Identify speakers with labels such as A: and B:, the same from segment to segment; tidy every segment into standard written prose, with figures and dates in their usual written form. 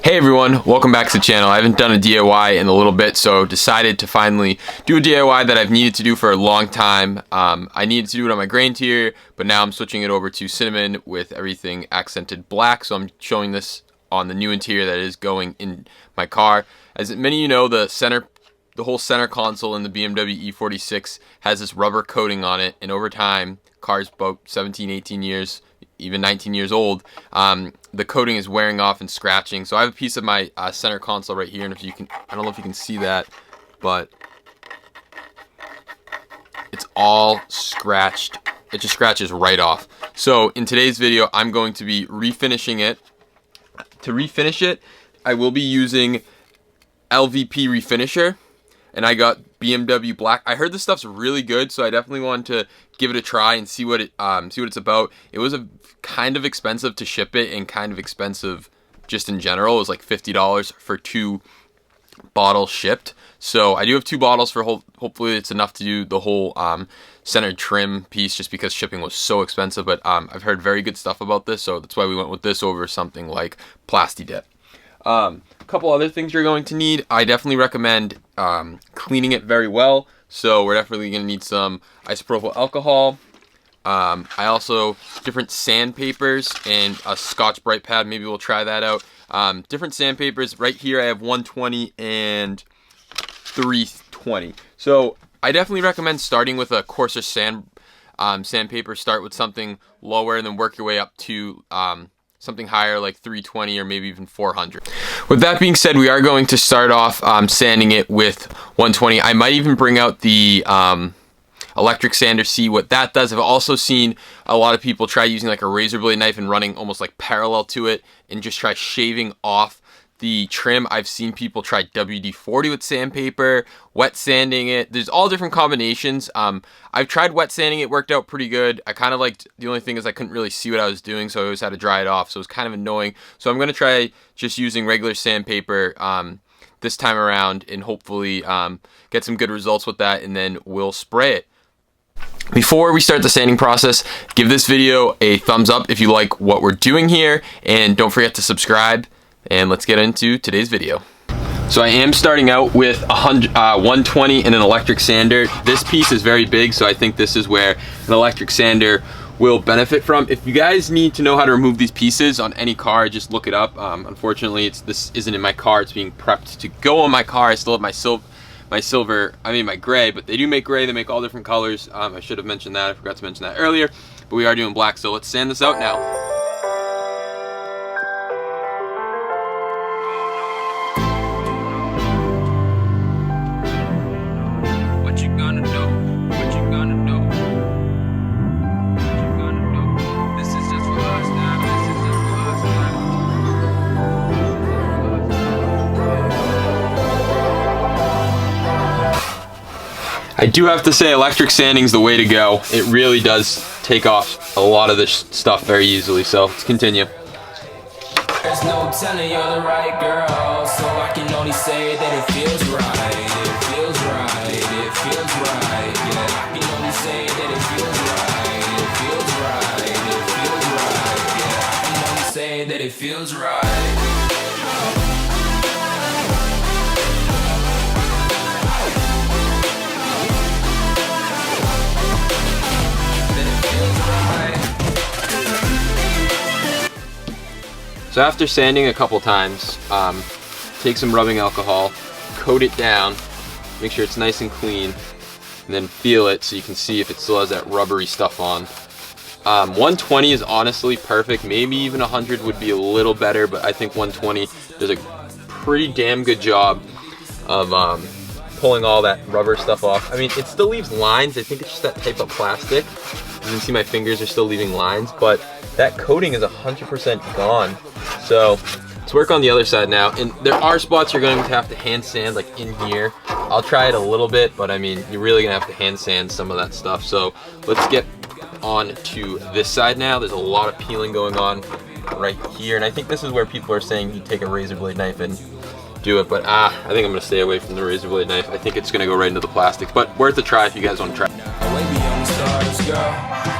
A: Hey everyone, welcome back to the channel. I haven't done a DIY in a little bit, so decided to finally do a DIY that I've needed to do for a long time. I needed to do it on my gray interior, but now I'm switching it over to cinnamon with everything accented black, so I'm showing this on the new interior that is going in my car. As many of you know, the whole center console in the BMW E46 has this rubber coating on it, and over time, cars about 17, 18 years, even 19 years old, the coating is wearing off and scratching. So I have a piece of my center console right here, and if you can, I don't know if you can see that, but it's all scratched. It just scratches right off. So in today's video, I'm going to be refinishing it. To refinish it, I will be using LVP refinisher, and I got BMW black. I heard this stuff's really good, so I definitely wanted to give it a try and see what it's about. It was kind of expensive to ship it and kind of expensive just in general. It was like $50 for 2 bottles shipped. So I do have 2 bottles for hopefully it's enough to do the whole center trim piece, just because shipping was so expensive. But I've heard very good stuff about this, so that's why we went with this over something like Plasti Dip. A couple other things you're going to need. I definitely recommend cleaning it very well. So we're definitely going to need some isopropyl alcohol. I also, different sandpapers and a Scotch Brite pad. Maybe we'll try that out. Different sandpapers. Right here I have 120 and 320. So I definitely recommend starting with a coarser sandpaper. Start with something lower and then work your way up to something higher like 320 or maybe even 400. With that being said, we are going to start off sanding it with 120. I might even bring out the electric sander, see what that does. I've also seen a lot of people try using like a razor blade knife and running almost like parallel to it and just try shaving off the trim. I've seen people try WD-40 with sandpaper, wet sanding it. There's all different combinations. I've tried wet sanding, it worked out pretty good. I kind of liked, the only thing is I couldn't really see what I was doing, so I always had to dry it off, so it was kind of annoying. So I'm going to try just using regular sandpaper this time around and hopefully get some good results with that, and then we'll spray it. Before we start the sanding process, give this video a thumbs up if you like what we're doing here, and don't forget to subscribe. And let's get into today's video. So I am starting out with 120 and an electric sander. This piece is very big, so I think this is where an electric sander will benefit from. If you guys need to know how to remove these pieces on any car, just look it up. Unfortunately, this isn't in my car. It's being prepped to go on my car. I still have my gray, but they do make gray. They make all different colors. I should have mentioned that. I forgot to mention that earlier, but we are doing black. So let's sand this out now. I do have to say, electric sanding is the way to go. It really does take off a lot of this stuff very easily, so let's continue. There's no telling you're the right girl, so I can only say that it feels right. It feels right, it feels right. Yeah, I can only say that it feels right. It feels right, it feels right. Yeah, I can only say that it feels right. So after sanding a couple times, take some rubbing alcohol, coat it down, make sure it's nice and clean, and then feel it so you can see if it still has that rubbery stuff on. 120 is honestly perfect. Maybe even 100 would be a little better, but I think 120 does a pretty damn good job of pulling all that rubber stuff off. I mean, it still leaves lines. I think it's just that type of plastic. You can see my fingers are still leaving lines, but that coating is 100% gone. So let's work on the other side now. And there are spots you're going to have to hand sand, like in here. I'll try it a little bit, but I mean, you're really gonna have to hand sand some of that stuff. So let's get on to this side now. There's a lot of peeling going on right here. And I think this is where people are saying you take a razor blade knife and do it, but I think I'm gonna stay away from the razor blade knife. I think it's gonna go right into the plastic, but worth a try if you guys want to try.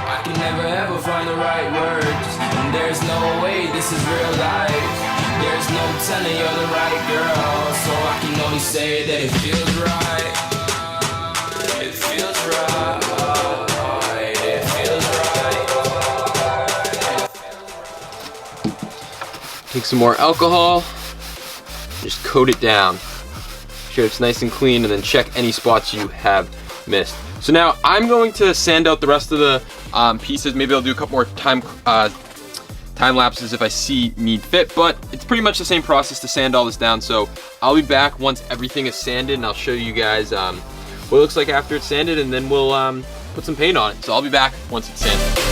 A: I can never ever find the right words, and there's no way this is real life. There's no
B: telling you're the right girl, so I can only say that it feels right. It feels right. It feels right.
A: Take some more alcohol, just coat it down. Make sure it's nice and clean, and then check any spots you have missed. So now I'm going to sand out the rest of the pieces. Maybe I'll do a couple more time lapses if I see need fit, but it's pretty much the same process to sand all this down. So I'll be back once everything is sanded, and I'll show you guys what it looks like after it's sanded, and then we'll put some paint on it. So I'll be back once it's sanded.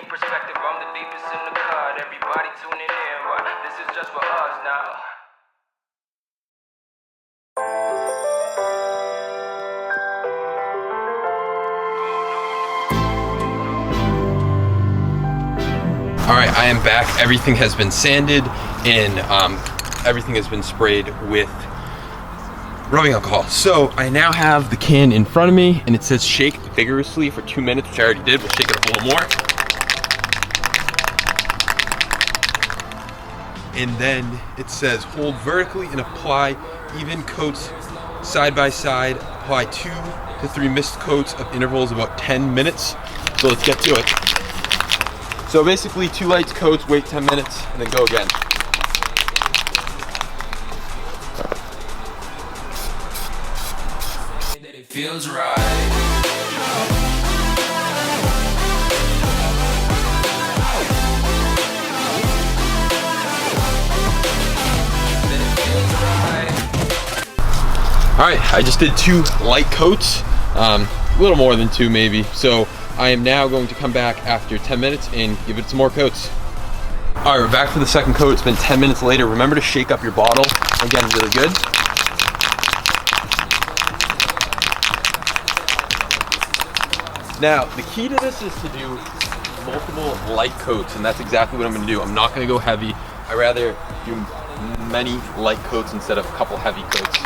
B: Perspective, I'm the deepest in the cut. Everybody tuning in, but this is just for us now.
A: All right, I am back. Everything has been sanded, and everything has been sprayed with rubbing alcohol. So I now have the can in front of me, and it says shake vigorously for 2 minutes, which I already did. We'll shake it up a little more. And then it says hold vertically and apply even coats side by side. Apply 2 to 3 mist coats of intervals about 10 minutes. So let's get to it. So basically 2 light coats, wait 10 minutes, and then go again.
B: It feels right.
A: All right, I just did 2 light coats, a little more than 2 maybe. So I am now going to come back after 10 minutes and give it some more coats. All right, we're back for the second coat. It's been 10 minutes later. Remember to shake up your bottle. Again, really good. Now, the key to this is to do multiple light coats, and that's exactly what I'm gonna do. I'm not gonna go heavy. I'd rather do many light coats instead of a couple heavy coats.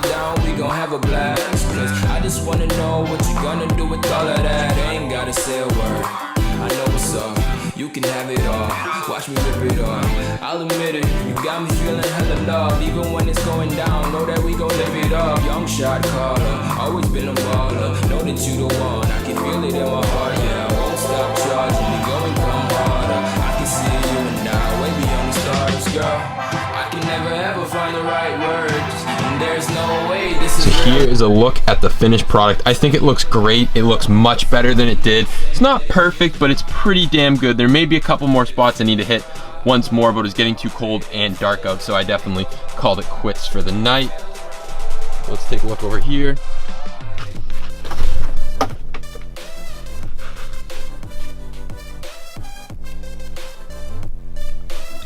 B: Down, we gon' have a blast. I just wanna know what you gonna do with all of that. Ain't gotta say a word. I know what's up. You can have it all. Watch me rip it off. I'll admit it. You got me feeling hella love. Even when it's going down, know that we gon' live it up. Young shot caller, always been a baller. Know that you the one. I can feel it in my heart. Yeah, I won't stop charging. We going come harder. I can see you and I way beyond the stars, girl. I can never ever find the right words. There's no way this is.
A: So here is a look at the finished product. I think it looks great. It looks much better than it did. It's not perfect, but it's pretty damn good. There may be a couple more spots I need to hit once more, but it's getting too cold and dark out, so I definitely called it quits for the night. Let's take a look over here.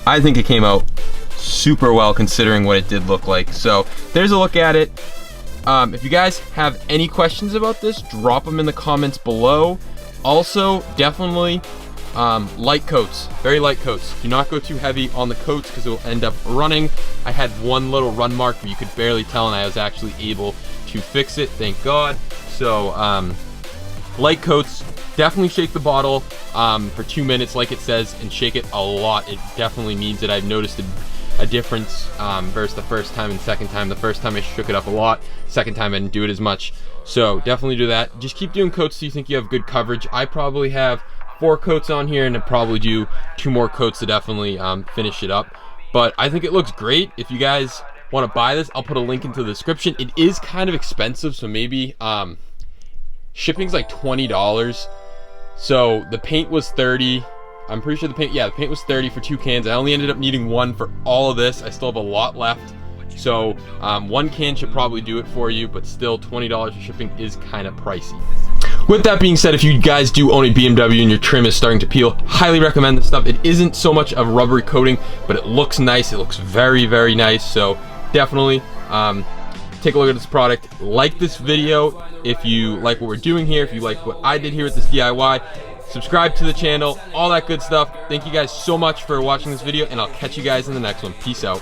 A: I think it came out super well considering what it did look like. So there's a look at it. If you guys have any questions about this, drop them in the comments below. Also, definitely light coats, very light coats. Do not go too heavy on the coats because it will end up running. I had one little run mark where you could barely tell, and I was actually able to fix it, thank God. So light coats, definitely shake the bottle for 2 minutes like it says, and shake it a lot. It definitely needs it. I've noticed a difference versus the first time and second time. The first time I shook it up a lot, second time I didn't do it as much. So definitely do that. Just keep doing coats so you think you have good coverage. I probably have 4 coats on here, and I'll probably do 2 more coats to definitely finish it up. But I think it looks great. If you guys want to buy this, I'll put a link into the description. It is kind of expensive, so maybe shipping's like $20. So the paint was $30. I'm pretty sure the paint was $30 for 2 cans. I only ended up needing 1 for all of this. I still have a lot left. So 1 can should probably do it for you, but still $20 for shipping is kind of pricey. With that being said, if you guys do own a BMW and your trim is starting to peel, highly recommend this stuff. It isn't so much of rubbery coating, but it looks nice. It looks very, very nice. So definitely take a look at this product. Like this video if you like what we're doing here, if you like what I did here with this DIY. Subscribe to the channel, all that good stuff. Thank you guys so much for watching this video, and I'll catch you guys in the next one. Peace out.